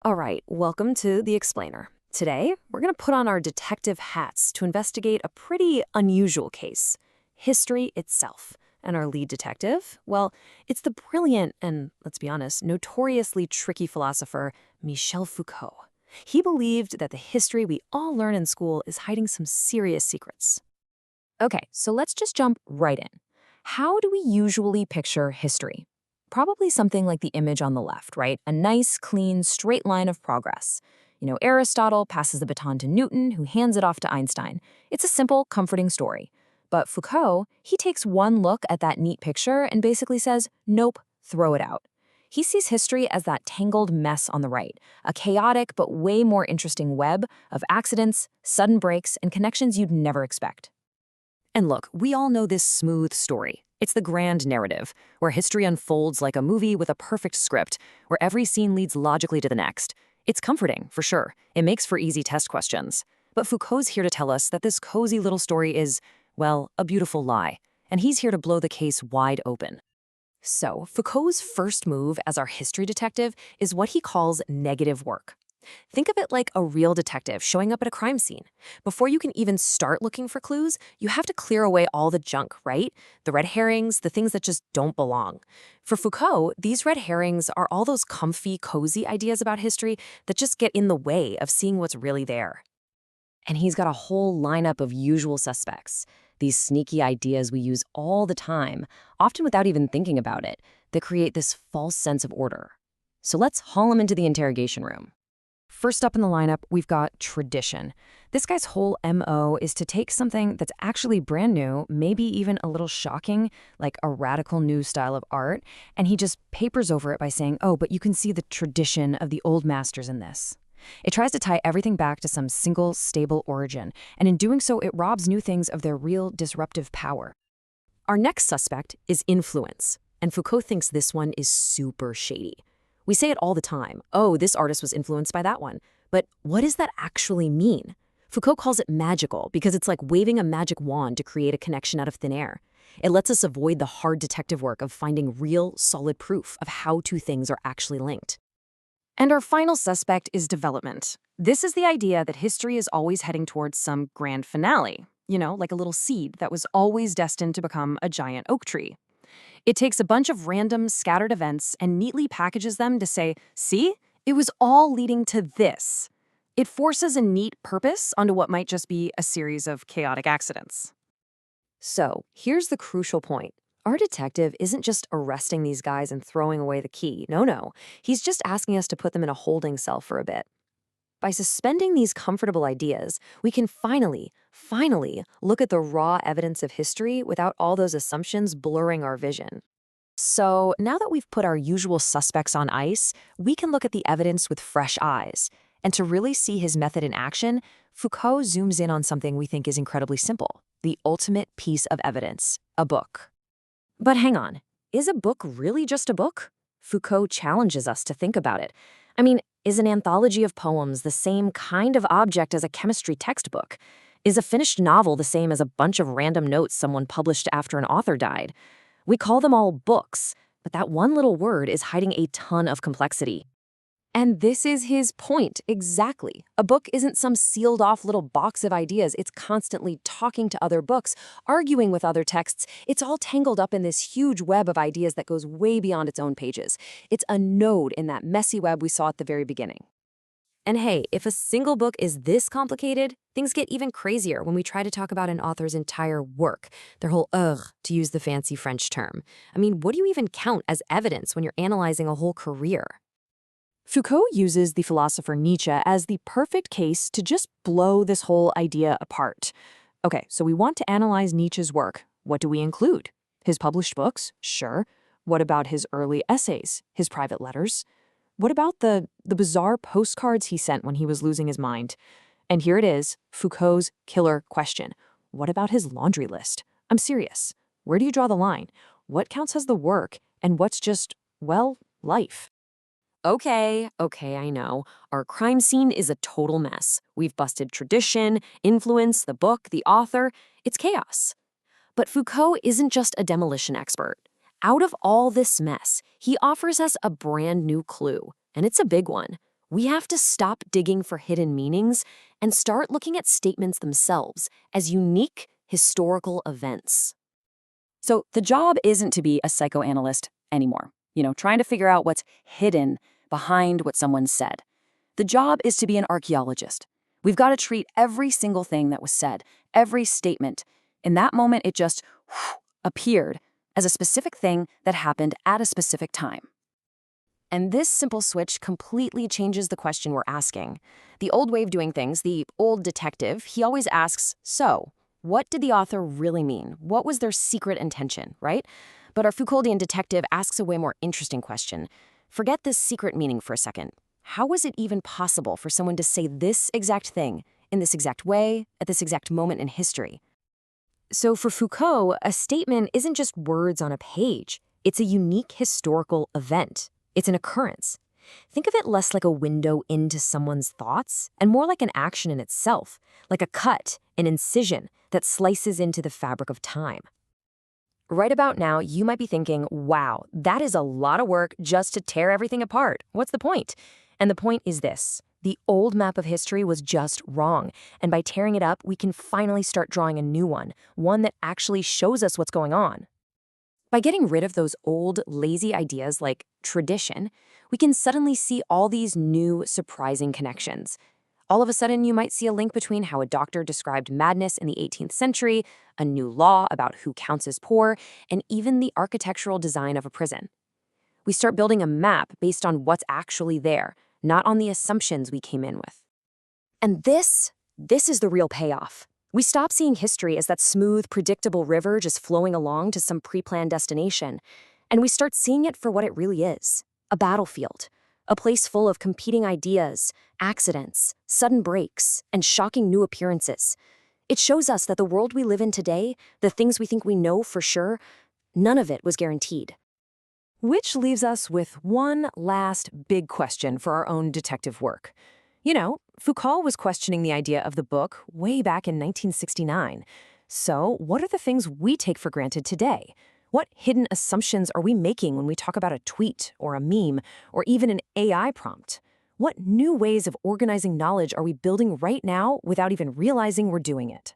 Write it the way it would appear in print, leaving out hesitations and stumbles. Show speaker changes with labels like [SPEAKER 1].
[SPEAKER 1] All right, welcome to The Explainer. Today, we're going to put on our detective hats to investigate a pretty unusual case, history itself. And our lead detective, well, it's the brilliant and, let's be honest, notoriously tricky philosopher Michel Foucault. He believed that the history we all learn in school is hiding some serious secrets. Okay, so let's just jump right in. How do we usually picture history? Probably something like the image on the left, right? A nice, clean, straight line of progress. Aristotle passes the baton to Newton, who hands it off to Einstein. It's a simple, comforting story. But Foucault, he takes one look at that neat picture and basically says, nope, throw it out. He sees history as that tangled mess on the right, a chaotic but way more interesting web of accidents, sudden breaks, and connections you'd never expect. And look, we all know this smooth story. It's the grand narrative, where history unfolds like a movie with a perfect script, where every scene leads logically to the next. It's comforting, for sure. It makes for easy test questions. But Foucault's here to tell us that this cozy little story is, well, a beautiful lie. And he's here to blow the case wide open. So, Foucault's first move as our history detective is what he calls negative work. Think of it like a real detective showing up at a crime scene. Before you can even start looking for clues, you have to clear away all the junk, right? The red herrings, the things that just don't belong. For Foucault, these red herrings are all those comfy, cozy ideas about history that just get in the way of seeing what's really there. And he's got a whole lineup of usual suspects, these sneaky ideas we use all the time, often without even thinking about it, that create this false sense of order. So let's haul him into the interrogation room. First up in the lineup, we've got tradition. This guy's whole MO is to take something that's actually brand new, maybe even a little shocking, like a radical new style of art, and he just papers over it by saying, oh, but you can see the tradition of the old masters in this. It tries to tie everything back to some single, stable origin, and in doing so, it robs new things of their real disruptive power. Our next suspect is influence, and Foucault thinks this one is super shady. We say it all the time, oh, this artist was influenced by that one. But what does that actually mean? Foucault calls it magical because it's like waving a magic wand to create a connection out of thin air. It lets us avoid the hard detective work of finding real, solid proof of how two things are actually linked. And our final suspect is development. This is the idea that history is always heading towards some grand finale, like a little seed that was always destined to become a giant oak tree. It takes a bunch of random, scattered events and neatly packages them to say, see, it was all leading to this. It forces a neat purpose onto what might just be a series of chaotic accidents. So, here's the crucial point. Our detective isn't just arresting these guys and throwing away the key. No. He's just asking us to put them in a holding cell for a bit. By suspending these comfortable ideas, we can finally look at the raw evidence of history without all those assumptions blurring our vision. So now that we've put our usual suspects on ice, we can look at the evidence with fresh eyes. And to really see his method in action, Foucault zooms in on something we think is incredibly simple, the ultimate piece of evidence, a book. But hang on, is a book really just a book? Foucault challenges us to think about it. I mean, is an anthology of poems the same kind of object as a chemistry textbook? Is a finished novel the same as a bunch of random notes someone published after an author died? We call them all books, but that one little word is hiding a ton of complexity. And this is his point, exactly. A book isn't some sealed-off little box of ideas. It's constantly talking to other books, arguing with other texts. It's all tangled up in this huge web of ideas that goes way beyond its own pages. It's a node in that messy web we saw at the very beginning. And hey, if a single book is this complicated, things get even crazier when we try to talk about an author's entire work, their whole oeuvre, to use the fancy French term. I mean, what do you even count as evidence when you're analyzing a whole career? Foucault uses the philosopher Nietzsche as the perfect case to just blow this whole idea apart. Okay, so we want to analyze Nietzsche's work. What do we include? His published books? Sure. What about his early essays? His private letters? What about the bizarre postcards he sent when he was losing his mind? And here it is, Foucault's killer question. What about his laundry list? I'm serious. Where do you draw the line? What counts as the work, and what's just, well, life? Okay, I know. Our crime scene is a total mess. We've busted tradition, influence, the book, the author. It's chaos. But Foucault isn't just a demolition expert. Out of all this mess, he offers us a brand new clue, and it's a big one. We have to stop digging for hidden meanings and start looking at statements themselves as unique historical events. So the job isn't to be a psychoanalyst anymore, trying to figure out what's hidden behind what someone said. The job is to be an archaeologist. We've got to treat every single thing that was said, every statement. In that moment, it just appeared as a specific thing that happened at a specific time. And this simple switch completely changes the question we're asking. The old way of doing things, the old detective, he always asks, so, what did the author really mean? What was their secret intention, right? But our Foucauldian detective asks a way more interesting question. Forget this secret meaning for a second. How was it even possible for someone to say this exact thing, in this exact way, at this exact moment in history? So for Foucault, a statement isn't just words on a page. It's a unique historical event. It's an occurrence. Think of it less like a window into someone's thoughts and more like an action in itself, like a cut, an incision that slices into the fabric of time. Right about now, you might be thinking, wow, that is a lot of work just to tear everything apart. What's the point? And the point is this. The old map of history was just wrong, and by tearing it up, we can finally start drawing a new one that actually shows us what's going on. By getting rid of those old, lazy ideas like tradition, we can suddenly see all these new, surprising connections. All of a sudden, you might see a link between how a doctor described madness in the 18th century, a new law about who counts as poor, and even the architectural design of a prison. We start building a map based on what's actually there, not on the assumptions we came in with. And this is the real payoff. We stop seeing history as that smooth, predictable river just flowing along to some pre-planned destination, and we start seeing it for what it really is, a battlefield, a place full of competing ideas, accidents, sudden breaks, and shocking new appearances. It shows us that the world we live in today, the things we think we know for sure, none of it was guaranteed. Which leaves us with one last big question for our own detective work. Foucault was questioning the idea of the book way back in 1969. So, what are the things we take for granted today? What hidden assumptions are we making when we talk about a tweet or a meme or even an AI prompt? What new ways of organizing knowledge are we building right now without even realizing we're doing it?